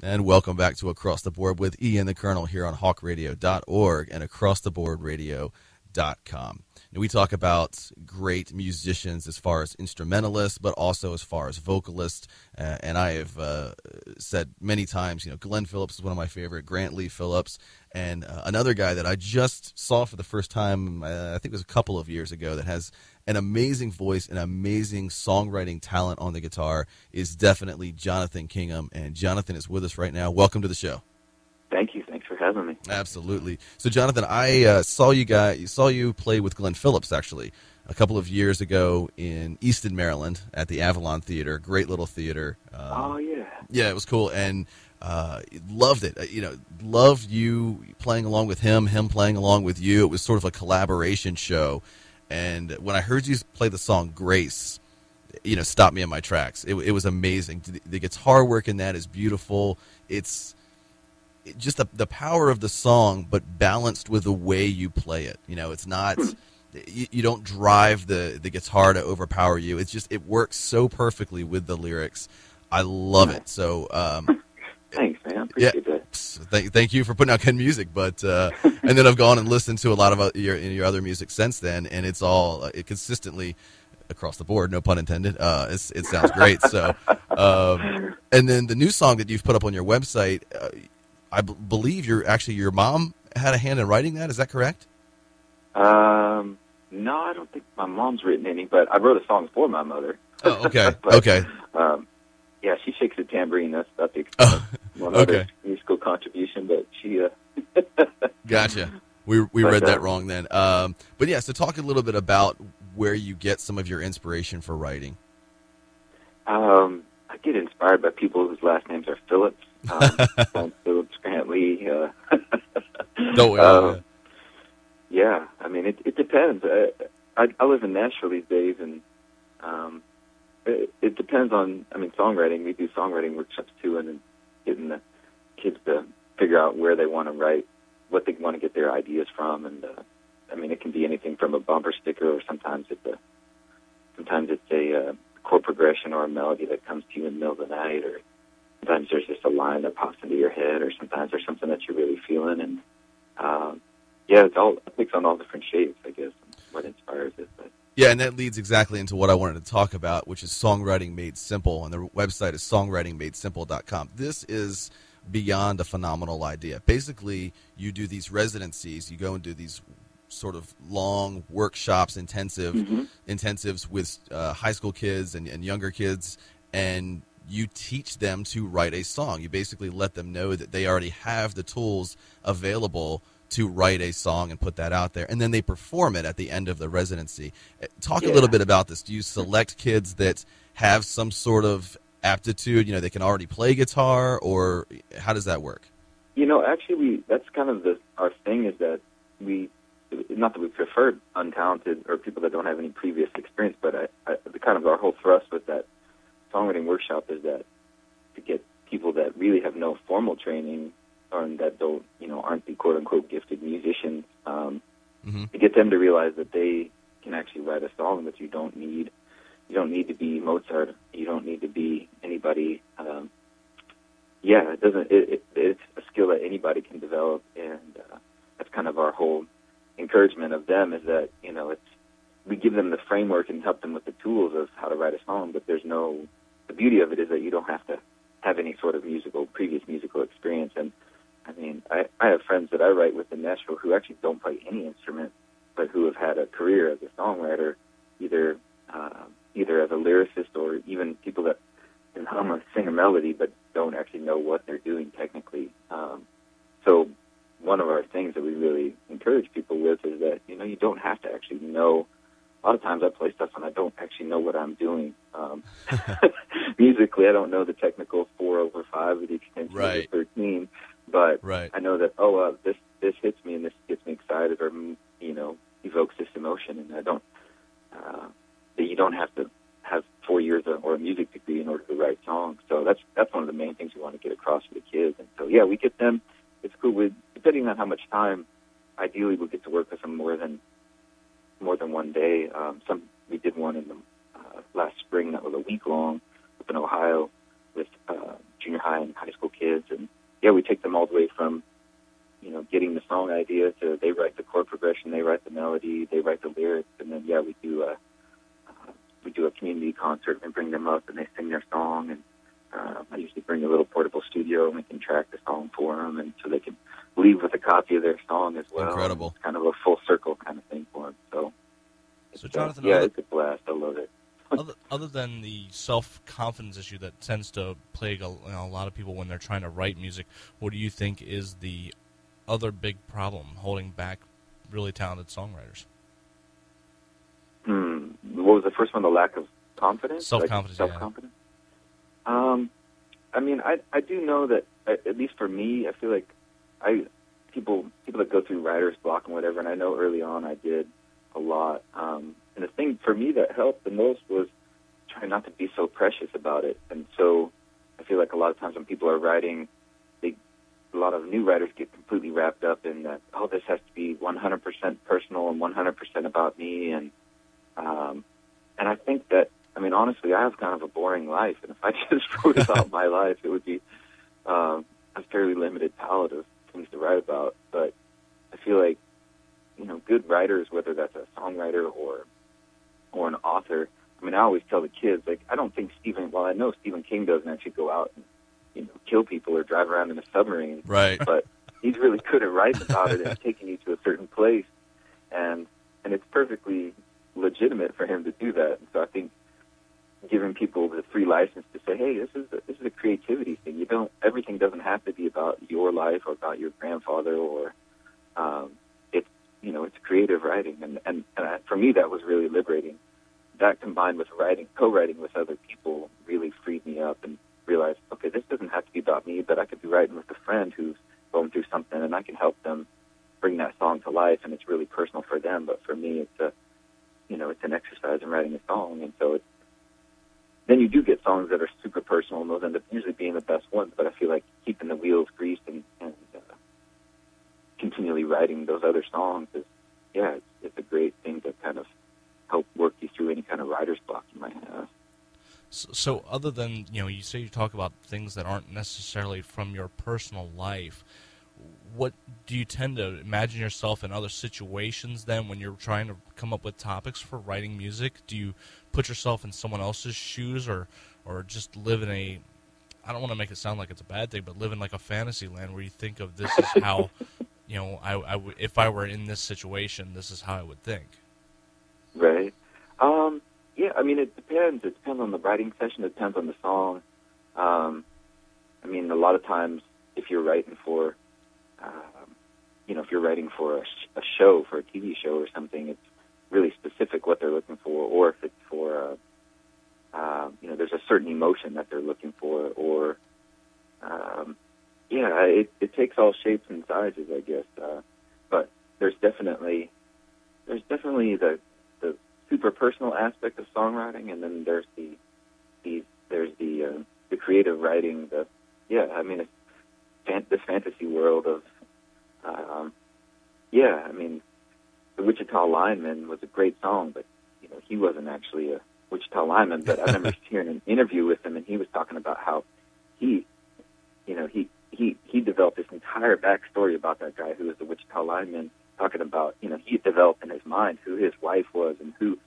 And welcome back to Across the Board with Ian the Colonel here on hawkradio.org and acrosstheboardradio.com. And we talk about great musicians as far as instrumentalists, but also as far as vocalists. And I have said many times, Glenn Phillips is one of my favorite, Grant Lee Phillips, and another guy that I just saw for the first time, I think it was a couple of years ago, that has an amazing voice and amazing songwriting talent on the guitar is definitely Jonathan Kingham. And Jonathan is with us right now. Welcome to the show. Thank you. Thanks for having me. Absolutely. So, Jonathan, I saw you play with Glenn Phillips, actually, a couple of years ago in Easton, Maryland at the Avalon Theater. Great little theater. Oh, yeah. Yeah, it was cool. And loved it. Loved you playing along with him playing along with you. It was sort of a collaboration show. And when I heard you play the song Grace, stopped me in my tracks. It was amazing. The guitar work in that is beautiful. It's just the power of the song, but balanced with the way you play it. It's not, you don't drive the guitar to overpower you. It's just, it works so perfectly with the lyrics. I love it. So, thanks, man. Appreciate that. Thank you for putting out good music. But and then I've gone and listened to a lot of your other music since then, and it's all consistently across the board, no pun intended. It sounds great. So, and then the new song that you've put up on your website, I believe your mom had a hand in writing that. Is that correct? No, I don't think my mom's written any, but I wrote a song for my mother. Oh, okay. But, okay. Yeah, she shakes the tambourine. That's one okay. other musical contribution, but she. Gotcha. We read that wrong then. But yeah, so talk a little bit about where you get some of your inspiration for writing. I get inspired by people whose last names are Phillips. Phillips, Grant Lee. Don't we? Yeah, I mean, it depends. I live in Nashville these days, and it depends on, songwriting. We do songwriting workshops, too, and then getting the kids to figure out where they want to write, what they want to get their ideas from. And, it can be anything from a bumper sticker, or sometimes it's a chord progression or a melody that comes to you in the middle of the night, or sometimes there's just a line that pops into your head, or sometimes there's something that you're really feeling. And, it takes on all different shapes, I guess, what inspires it. But. Yeah, and that leads exactly into what I wanted to talk about, which is Songwriting Made Simple, and the website is songwritingmadesimple.com. This is beyond a phenomenal idea. Basically, you do these residencies, you go and do these sort of long workshops, intensives with high school kids and younger kids, and you teach them to write a song. You basically let them know that they already have the tools available to write a song and put that out there, and then they perform it at the end of the residency. Talk a little bit about this. Do you select kids that have some sort of aptitude, they can already play guitar, or how does that work? Actually, that's kind of our thing, is that not that we prefer untalented or people that don't have any previous experience, but kind of our whole thrust with that songwriting workshop is that to get people that really have no formal training, or that aren't the quote-unquote gifted musicians, to get them to realize that they can actually write a song, that you don't need to be Mozart, you don't need to be anybody. It's a skill that anybody can develop, and that's kind of our whole encouragement of them, is that we give them the framework and help them with the tools of how to write a song, but the beauty of it is that you don't have to have any sort of previous musical experience. And I have friends that I write with in Nashville who actually don't play any instrument, but who have had a career as a songwriter, either as a lyricist, or even people that can hum or sing a melody but don't actually know what they're doing technically. So one of our things that we really encourage people with is that, you don't have to actually know. A lot of times I play stuff and I don't actually know what I'm doing. Musically, I don't know the technical 4/5 or the extension of the 13, but I know that, this hits me and this gets me excited, or, evokes this emotion, and I don't, that you don't have to have 4 years or a music degree in order to write songs. So that's one of the main things we want to get across to the kids. And so, we get them. It's cool. Depending on how much time, ideally we'll get to work with them more than one day. We did one in the last spring that was a week long up in Ohio with junior high and high school kids, and yeah, we take them all the way from, you know, getting the song idea to they write the chord progression, they write the melody, they write the lyrics, and then yeah, we do a community concert and bring them up and they sing their song, and I usually bring a little portable studio and we can track the song for them, and so they can leave with a copy of their song as well. Incredible. It's kind of a full circle kind of thing for them. So Jonathan, yeah, it's a blast. I love it. Other than the self-confidence issue that tends to plague a lot of people when they're trying to write music, what do you think is the other big problem holding back really talented songwriters? What was the first one? The lack of confidence? Self-confidence. Like self-confidence? Yeah. I mean, I do know that, at least for me, I feel like people that go through writer's block and whatever, and I know early on I did a lot. And the thing for me that helped the most was trying not to be so precious about it. And so I feel like a lot of times when people are writing, a lot of new writers get completely wrapped up in that, oh, this has to be 100% personal and 100% about me. And I think that, I mean, honestly, I have kind of a boring life. And if I just wrote about my life, it would be a fairly limited palette of things to write about. But I feel like, you know, good writers, whether that's a songwriter or an author, I mean, I always tell the kids, like, I don't think I know Stephen King doesn't actually go out and, you know, kill people or drive around in a submarine. Right. But he's really good at writing about it and taking you to a certain place. And it's perfectly legitimate for him to do that. And so I think giving people the free license to say, hey, this is a creativity thing. Everything doesn't have to be about your life or about your grandfather, or it's creative writing. And for me, that was really liberating. That combined with co-writing with other people really freed me up and realized, okay, this doesn't have to be about me, but I could be writing with a friend who's going through something, and I can help them bring that song to life, and it's really personal for them. But for me, it's an exercise in writing a song, and so then you do get songs that are super personal, and those end up usually being the best ones. But I feel like keeping the wheels greased and continually writing those other songs is, it's a great thing to kind of help work you through any kind of writer's block you might have. So other than, you say you talk about things that aren't necessarily from your personal life, what do you tend to imagine yourself in other situations then when you're trying to come up with topics for writing music? Do you put yourself in someone else's shoes or just live in I don't want to make it sound like it's a bad thing, but live in like a fantasy land where you think of this is how, if I were in this situation, this is how I would think? Right. Yeah, I mean, it depends. It depends on the writing session. It depends on the song. I mean, a lot of times if you're writing for, a show, for a TV show or something, it's really specific what they're looking for, or if it's for, there's a certain emotion that they're looking for, or, it takes all shapes and sizes, I guess. But there's definitely the super personal aspect of songwriting, and then there's the creative writing. It's this fantasy world of, the Wichita Lineman was a great song, but he wasn't actually a Wichita lineman. But I remember hearing an interview with him, and he was talking about how he developed this entire backstory about that guy who was the Wichita lineman, talking about, he developed in his mind who his wife was and who,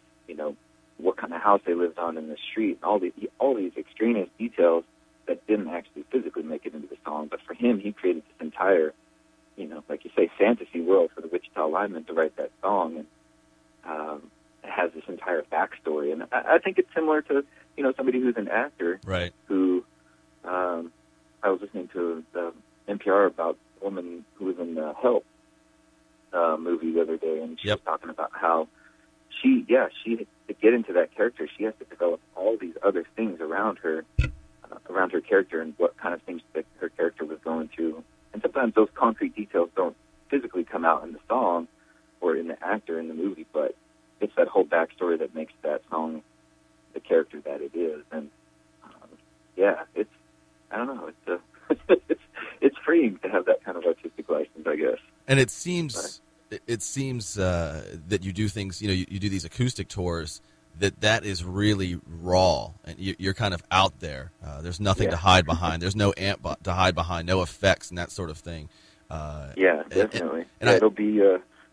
what kind of house they lived on in the street, and all these extraneous details that didn't actually physically make it into the song. But for him, he created this entire, like you say, fantasy world for the Wichita lineman to write that song, and it has this entire backstory. And I think it's similar to, somebody who's an actor, right? Who, I was listening to the NPR about a woman who was in the Help movie the other day, and she was talking about how she to get into that character, she has to develop all these other things around her character and what kind of things that her character was going through. And sometimes those concrete details don't physically come out in the song or in the actor in the movie, but it's that whole backstory that makes that song the character that it is. And it's, I don't know, it's freeing to have that kind of artistic license, I guess. And it seems that you do things, you do these acoustic tours, that is really raw, and you're kind of out there. There's nothing to hide behind. There's no amp to hide behind, no effects and that sort of thing. Yeah, definitely. And it'll be,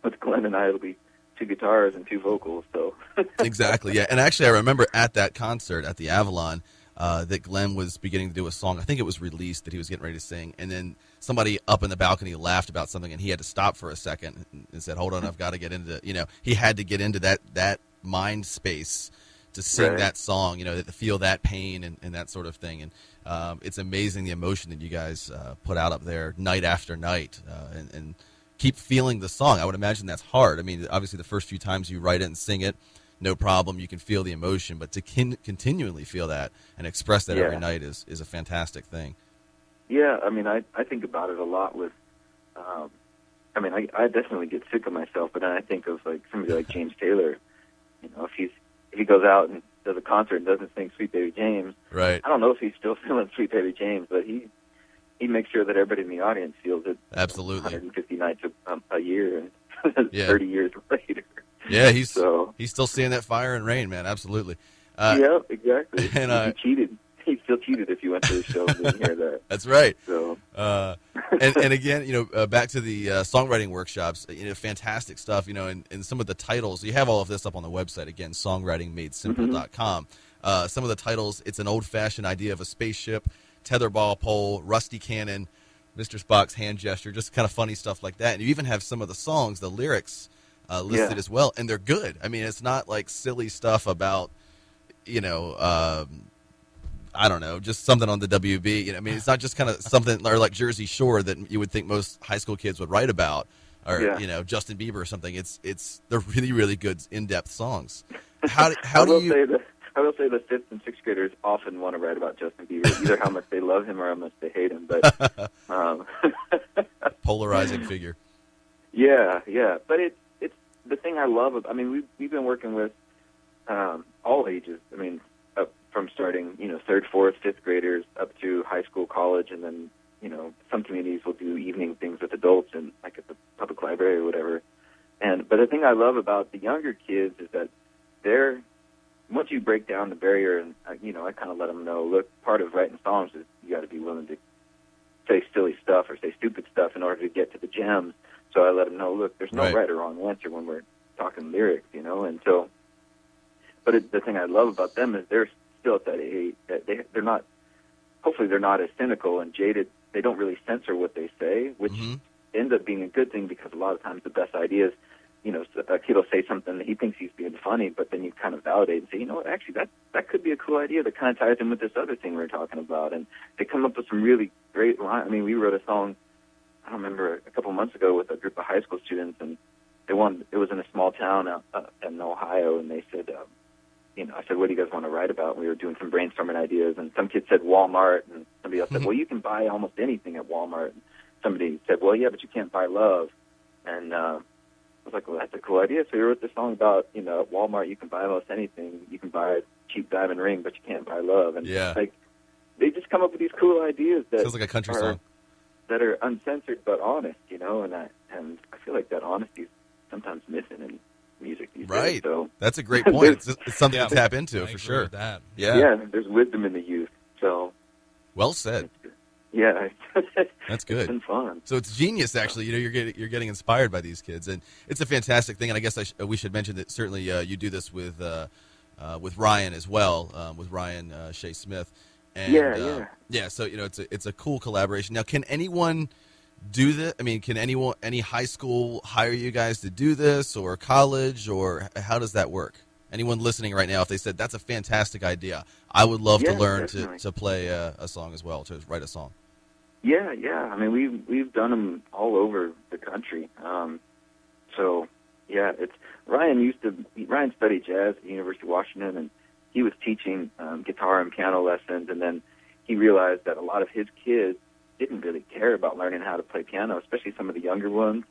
with Glenn and I, it'll be 2 guitars and 2 vocals. So Exactly, yeah. And actually, I remember at that concert at the Avalon that Glenn was beginning to do a song. I think it was released that he was getting ready to sing, and then somebody up in the balcony laughed about something, and he had to stop for a second and said, "Hold on, I've got to get into." He had to get into that mind space to sing that song. To feel that pain and that sort of thing. And it's amazing the emotion that you guys put out up there night after night, and keep feeling the song. I would imagine that's hard. I mean, obviously the first few times you write it and sing it, no problem. You can feel the emotion, but to continually feel that and express that every night is a fantastic thing. Yeah, I mean, I think about it a lot with, I definitely get sick of myself, but then I think of like somebody like James Taylor. If he goes out and does a concert and doesn't sing Sweet Baby James, right? I don't know if he's still feeling Sweet Baby James, but he makes sure that everybody in the audience feels it. Absolutely. 150 nights a year, and 30 years later. Yeah, he's still seeing that fire and rain, man. Absolutely. Yeah, exactly. And he cheated. He still cheated if you went to the show and didn't hear that. That's right. So, and again, back to the songwriting workshops. Fantastic stuff. And some of the titles. You have all of this up on the website again, songwritingmadesimple.com. Some of the titles. It's an old-fashioned idea of a spaceship, tetherball pole, rusty cannon, Mr. Spock's hand gesture, just kind of funny stuff like that. And you even have some of the songs, the lyrics listed as well, and they're good. I mean, it's not like silly stuff about, I don't know, just something on the WB. I mean, it's not just kind of something or like Jersey Shore that you would think most high school kids would write about, or Justin Bieber or something. They're really, really good in-depth songs. How do you? I will say the 5th and 6th graders often want to write about Justin Bieber, either how much they love him or how much they hate him. But polarizing figure. Yeah. But it's the thing I love. We've been working with all ages. I mean, from starting 3rd, 4th, 5th graders up to high school, college, and then some communities will do evening things with adults and like at the public library or whatever. But the thing I love about the younger kids is that once you break down the barrier, and I kind of let them know, look, part of writing songs is you got to be willing to say silly stuff or say stupid stuff in order to get to the gems. So I let them know, look, there's no right or wrong answer when we're talking lyrics, and so. But the thing I love about them is they're still at that age that they're not. Hopefully, they're not as cynical and jaded. They don't really censor what they say, which ends up being a good thing because a lot of times the best ideas. A kid will say something that he thinks he's being funny, but then you kind of validate and say, actually, that could be a cool idea that kind of ties in with this other thing we're talking about. And they come up with some really great lines. I mean, we wrote a song, I don't remember, a couple months ago with a group of high school students, and it was in a small town in Ohio, and they said, I said, what do you guys want to write about? And we were doing some brainstorming ideas, and some kid said Walmart, and somebody else said, well, you can buy almost anything at Walmart. And somebody said, well, yeah, but you can't buy love. And I was like, well, that's a cool idea. So we wrote this song about, at Walmart you can buy almost anything. You can buy a cheap diamond ring, but you can't buy love. And they just come up with these cool ideas that sounds like a country song that are uncensored but honest, and I feel like that honesty is sometimes missing in music these days. So that's a great point. It's something to tap into for sure. That. Yeah, there's wisdom in the youth. So well said. Yeah, that's good. It's been fun. So it's genius, actually. You're getting inspired by these kids, and it's a fantastic thing. And I guess we should mention that certainly you do this with Ryan as well, with Ryan Shea Smith. And, yeah. So it's a cool collaboration. Now, can anyone do this? I mean, can any high school hire you guys to do this, or college, or how does that work? Anyone listening right now, if they said that's a fantastic idea, I would love to learn to play a song as well, to write a song. Yeah. I mean, we've done them all over the country. So yeah, Ryan studied jazz at the University of Washington, and he was teaching guitar and piano lessons, and then he realized that a lot of his kids didn't really care about learning how to play piano, especially some of the younger ones,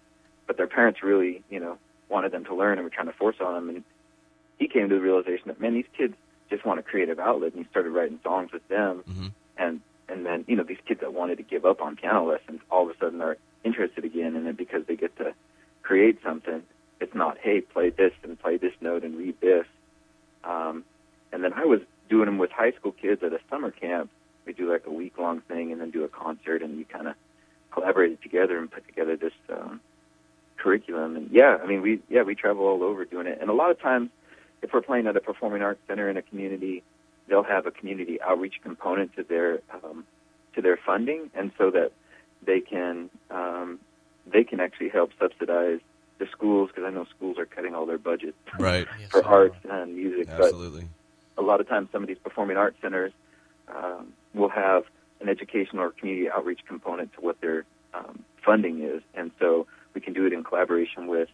but their parents really, wanted them to learn and were trying to force on them. And he came to the realization that, man, these kids just want a creative outlet, and he started writing songs with them. Mm-hmm. And then, these kids that wanted to give up on piano lessons all of a sudden are interested again in it because they get to create something. It's not, hey, play this and play this note and read this. And then I was doing them with high school kids at a summer camp, we do like a week-long thing and then do a concert, and we kind of collaborated together and put together this curriculum. And we travel all over doing it. And a lot of times, if we're playing at a performing arts center in a community, they'll have a community outreach component to their funding, and so that they can actually help subsidize the schools, because I know schools are cutting all their budgets right. for arts and music. Absolutely. But a lot of times, some of these performing arts centers will have an educational or community outreach component to what their funding is, and so we can do it in collaboration with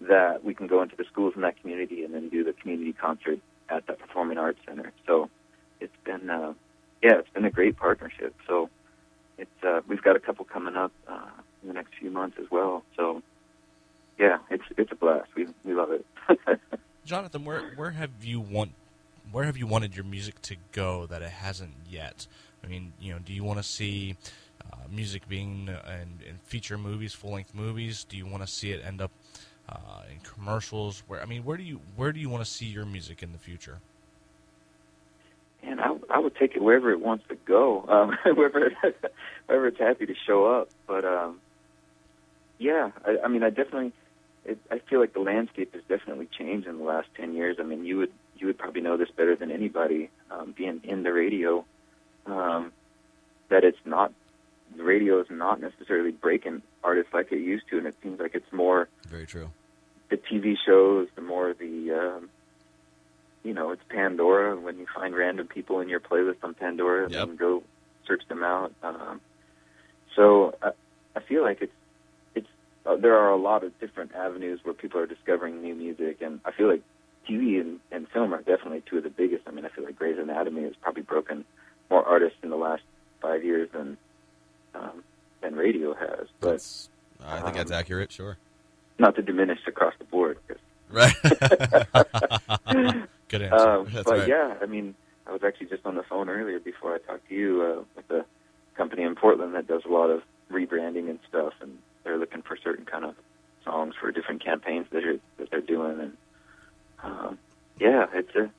that. We can go into the schools in that community and then do the community concert at that performing arts center. So it's been a great partnership. So we've got a couple coming up in the next few months as well. So yeah, it's a blast. We love it. Jonathan, where have you wanted your music to go that it hasn't yet? I mean, do you want to see music being in feature movies, full-length movies? Do you want to see it end up in commercials? Where do you want to see your music in the future? And I would take it wherever it wants to go, wherever it's happy to show up. But I feel like the landscape has definitely changed in the last 10 years. I mean, you would probably know this better than anybody, being in the radio, that the radio is not necessarily breaking artists like it used to, and it seems like it's more very true. The TV shows, the more it's Pandora. When you find random people in your playlist on Pandora, yep. and go search them out. So I feel like it's there are a lot of different avenues where people are discovering new music, and I feel like TV and film are definitely two of the biggest. I mean, I feel like Grey's Anatomy has probably broken more artists in the last 5 years than radio has. But I think that's accurate. Sure. Not to diminish across the board. Right. Good answer. But right. yeah, I mean, I was actually just on the phone earlier before I talked to you with a company in Portland that does a lot of rebranding and stuff, and they're looking for certain kind of songs for different campaigns that they're doing. And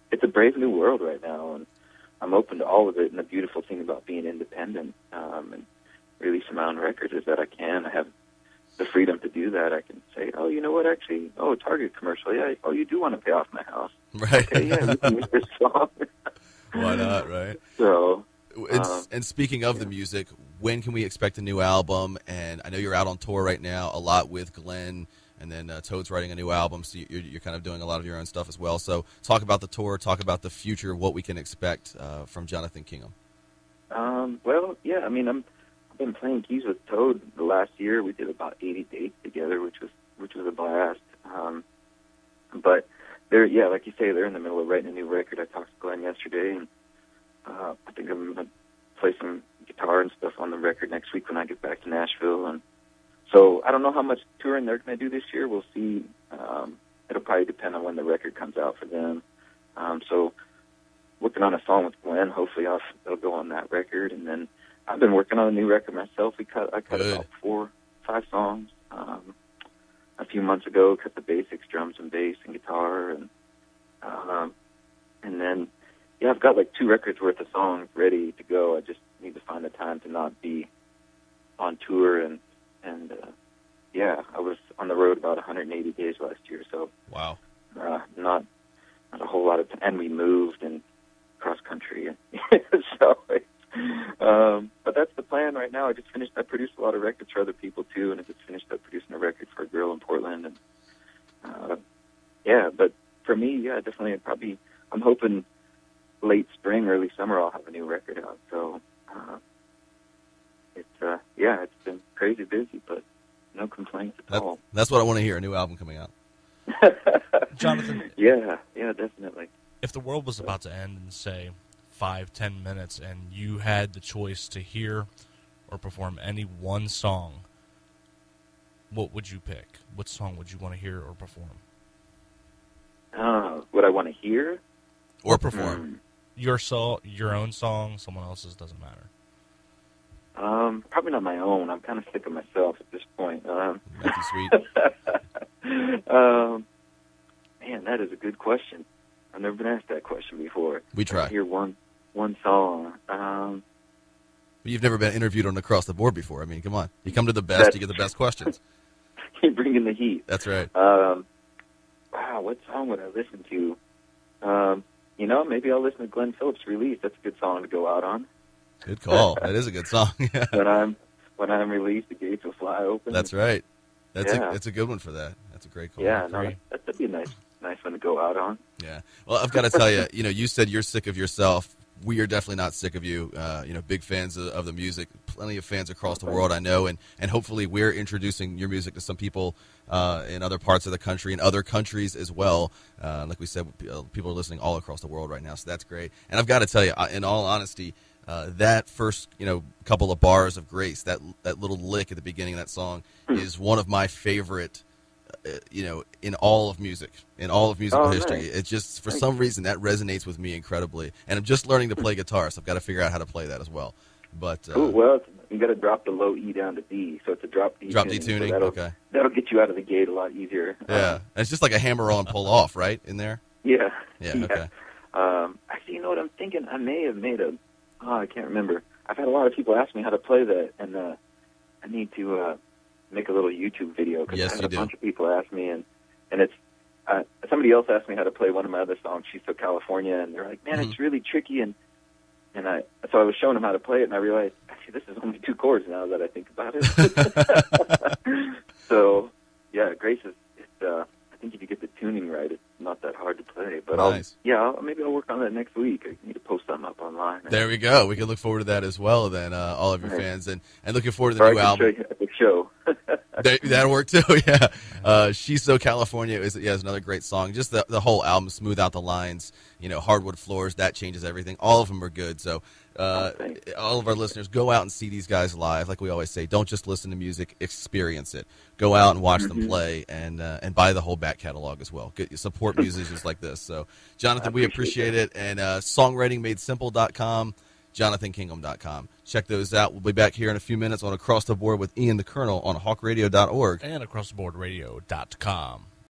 it's a brave new world right now, and I'm open to all of it. And the beautiful thing about being independent and releasing my own records is that I have the freedom to do that. I can say, oh, you know what, actually, Target commercial, yeah, oh, you do want to pay off my house. Right. Okay, yeah, we can use this song. Why not, right? So, and speaking of the music, when can we expect a new album? And I know you're out on tour right now a lot with Glenn, and then Toad's writing a new album, so you're kind of doing a lot of your own stuff as well. So talk about the tour, talk about the future, what we can expect from Jonathan Kingham. I've been playing keys with Toad the last year. We did about 80 dates together, which was a blast. But they're, like you say, they're in the middle of writing a new record. I talked to Glenn yesterday, and I think I'm going to play some guitar and stuff on the record next week when I get back to Nashville. And so I don't know how much touring they're going to do this year. We'll see. It'll probably depend on when the record comes out for them. So working on a song with Glenn, hopefully it'll go on that record. And then I've been working on a new record myself. I cut about 4-5 songs a few months ago. Cut the basics, drums and bass and guitar, and then I've got like 2 records worth of songs ready to go. I just need to find the time to not be on tour, and I was on the road about 180 days last year. So wow, not a whole lot of time, and we moved and cross country, so. But that's the plan right now. I produced a lot of records for other people too, and I just finished up producing a record for a girl in Portland. And but for me, definitely, I'm hoping late spring, early summer, I'll have a new record out. So it's been crazy busy, but no complaints at all. That's what I want to hear, a new album coming out. Jonathan. Yeah, definitely. If the world was about to end in, say, 5-10 minutes, and you had the choice to hear or perform any one song, what would you pick? What song would you want to hear or perform? What I want to hear or perform? Your own song, someone else's, doesn't matter. Probably not my own. I'm kind of sick of myself at this point. That's sweet. Man, that is a good question. I've never been asked that question before. We try. I hear one song. But you've never been interviewed on Across the Board before. I mean, come on. You come to the best, you get the best questions. You bring in the heat. That's right. Wow, what song would I listen to? Maybe I'll listen to Glenn Phillips' Release. That's a good song to go out on. Good call. That is a good song. Yeah. When I'm released, the gates will fly open. That's right. It's a good one for that. That's a great call. Yeah, that'd be a nice one to go out on. Yeah. Well, I've got to tell you, you said you're sick of yourself. We are definitely not sick of you. Big fans of the music. Plenty of fans across the world, I know, and hopefully we're introducing your music to some people in other parts of the country and other countries as well. Like we said, people are listening all across the world right now, so that's great. And I've got to tell you, in all honesty, that first couple of bars of Grace, that little lick at the beginning of that song, is one of my favorite. In all of music, musical history. Nice. It's just, for some reason, that resonates with me incredibly. And I'm just learning to play guitar, so I've got to figure out how to play that as well. But cool. Well, you got to drop the low E down to D, so it's a drop D tuning. So okay. That'll get you out of the gate a lot easier. Yeah. And it's just like a hammer on, pull off, right, in there? Yeah. Yeah, okay. Actually, you know what I'm thinking? I may have made I can't remember. I've had a lot of people ask me how to play that, and I need to make a little YouTube video, because I had a bunch of people ask me, and it's somebody else asked me how to play one of my other songs, She's So California, and they're like, man, it's really tricky, so I was showing them how to play it, and I realized, actually, this is only 2 chords now that I think about it. So, yeah, Grace is, I think if you get the tuning right, it's not that hard to play. But nice. maybe I'll work on that next week. I need to post something up online. There we go. We can look forward to that as well, then, all of your fans, and looking forward to the new album. Show you at the show. That'll work too, yeah. She's So California is another great song. Just the whole album, Smooth Out the Lines, Hardwood Floors, that changes everything. All of them are good. So all of our listeners, go out and see these guys live. Like we always say, don't just listen to music, experience it. Go out and watch them play, and buy the whole back catalog as well. Support musicians like this. So, Jonathan, we appreciate it. And songwritingmadesimple.com. JonathanKingham.com. Check those out. We'll be back here in a few minutes on Across the Board with Ian the Colonel on hawkradio.org. And acrosstheboardradio.com.